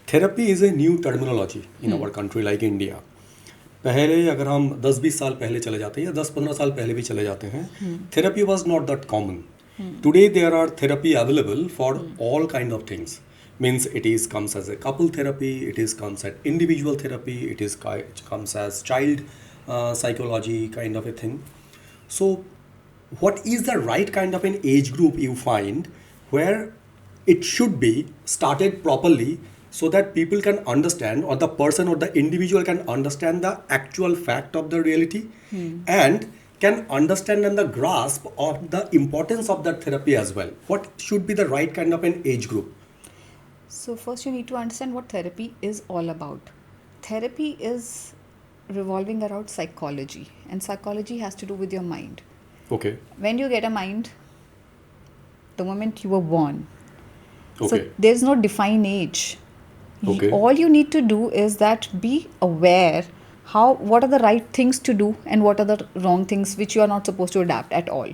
Therapy is a new terminology in our country like India. पहले अगर हम 10-20 साल पहले चले जाते हैं या 10-15 साल पहले भी चले जाते हैं, therapy was not that common. Today there are therapy available for all kind of things. Means it is comes as a couple therapy, it is comes as individual therapy, it is comes as child psychology kind of a thing. So what is the right kind of an age group you find where it should be started properly so that people can understand, or the person or the individual can understand the actual fact of the reality and can understand and the grasp of the importance of that therapy as well? What should be the right kind of an age group? So first you need to understand what therapy is all about. Therapy is revolving around psychology, and psychology has to do with your mind. Okay. When you get a mind, the moment you were born. Okay. So there's no defined age. Okay. All you need to do is that be aware what are the right things to do and what are the wrong things which you are not supposed to adapt at all.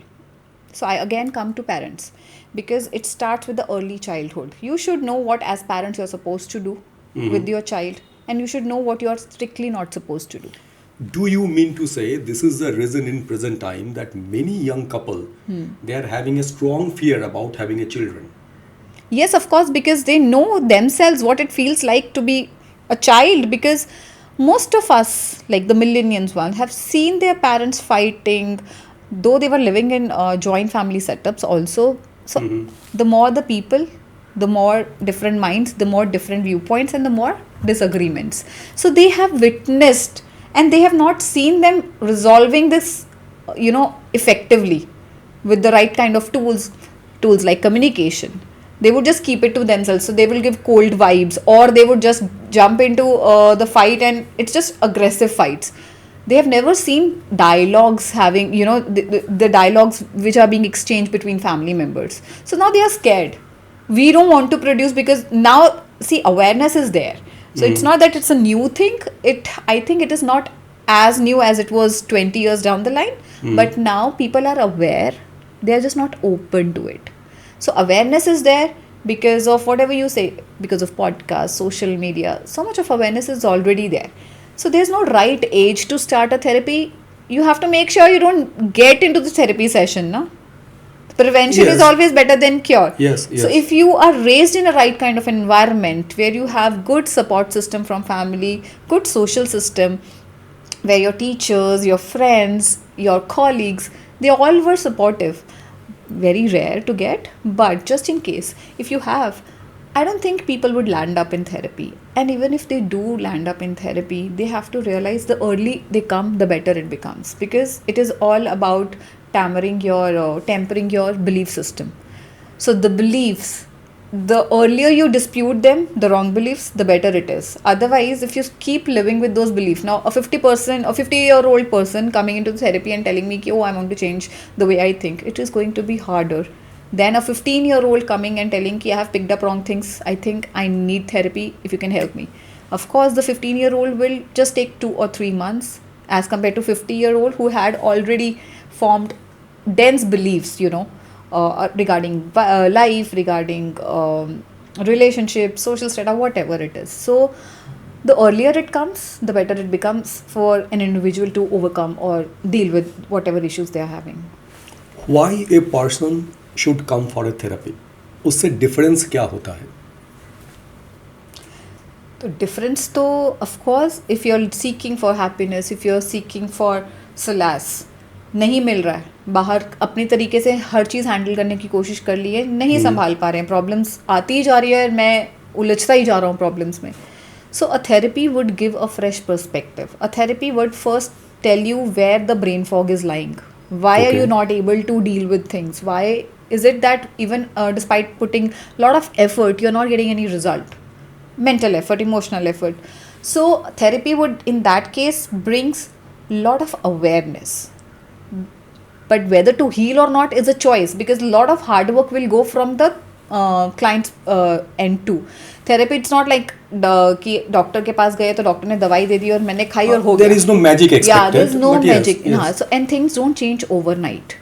So I again come to parents, because it starts with the early childhood. You should know what as parents you're supposed to do with your child, and you should know what you're strictly not supposed to do. Do you mean to say this is the reason in present time that many young couple they are having a strong fear about having a children? Yes, of course, because they know themselves what it feels like to be a child, because most of us, like the millennials ones, have seen their parents fighting, though they were living in joint family setups also. So the more the people, the more different minds, the more different viewpoints, and the more disagreements. So they have witnessed, and they have not seen them resolving this, effectively with the right kind of tools like communication. They would just keep it to themselves. So they will give cold vibes, or they would just jump into the fight, and it's just aggressive fights. They have never seen dialogues having, the dialogues which are being exchanged between family members. So now they are scared. We don't want to produce, because now, see, awareness is there. So it's not that it's a new thing. I think it is not as new as it was 20 years down the line. But now people are aware. They are just not open to it. So awareness is there because of whatever you say, because of podcasts, social media. So much of awareness is already there. So there's no right age to start a therapy. You have to make sure you don't get into the therapy session, no? Prevention is always better than cure. Yes. So if you are raised in a right kind of environment where you have good support system from family, good social system, where your teachers, your friends, your colleagues, they all were supportive. Very rare to get, but just in case, if you have, I don't think people would land up in therapy. And even if they do land up in therapy, they have to realize the early they come, the better it becomes, because it is all about tempering your belief system. So the beliefs, the earlier you dispute them, the wrong beliefs, the better it is. Otherwise, if you keep living with those beliefs, now a 50-year-old person coming into therapy and telling me, oh, I want to change the way I think, it is going to be harder than a 15-year-old coming and telling, I have picked up wrong things, I think I need therapy, if you can help me. Of course, the 15-year-old will just take 2 or 3 months, as compared to 50-year-old who had already formed dense beliefs, regarding life, regarding relationships, social status, whatever it is. So the earlier it comes, the better it becomes for an individual to overcome or deal with whatever issues they are having. Why a person should come for a therapy? उससे difference क्या होता है? तो difference तो of course, if you're seeking for happiness, if you're seeking for solace, नहीं मिल रहा है, बाहर अपनी तरीके से हर चीज़ हैंडल करने की कोशिश कर ली है, नहीं संभाल पा रहे हैं, प्रॉब्लम्स आती ही जा रही है, मैं उलझता ही जा रहा हूँ प्रॉब्लम्स में. So a therapy would give a fresh perspective. A therapy would first tell you where the brain fog is lying. Why are you not able to deal with things? Why is it that even despite putting a lot of effort, you're not getting any result? Mental effort, emotional effort. So therapy would, in that case, brings a lot of awareness. But whether to heal or not is a choice, because a lot of hard work will go from the client's end too. Therapy, it's not like कि doctor के पास गए तो doctor ने दवाई दे दी और मैंने खाई और हो गया. There is no magic expected. Yeah, there is no magic. Yes. So and things don't change overnight.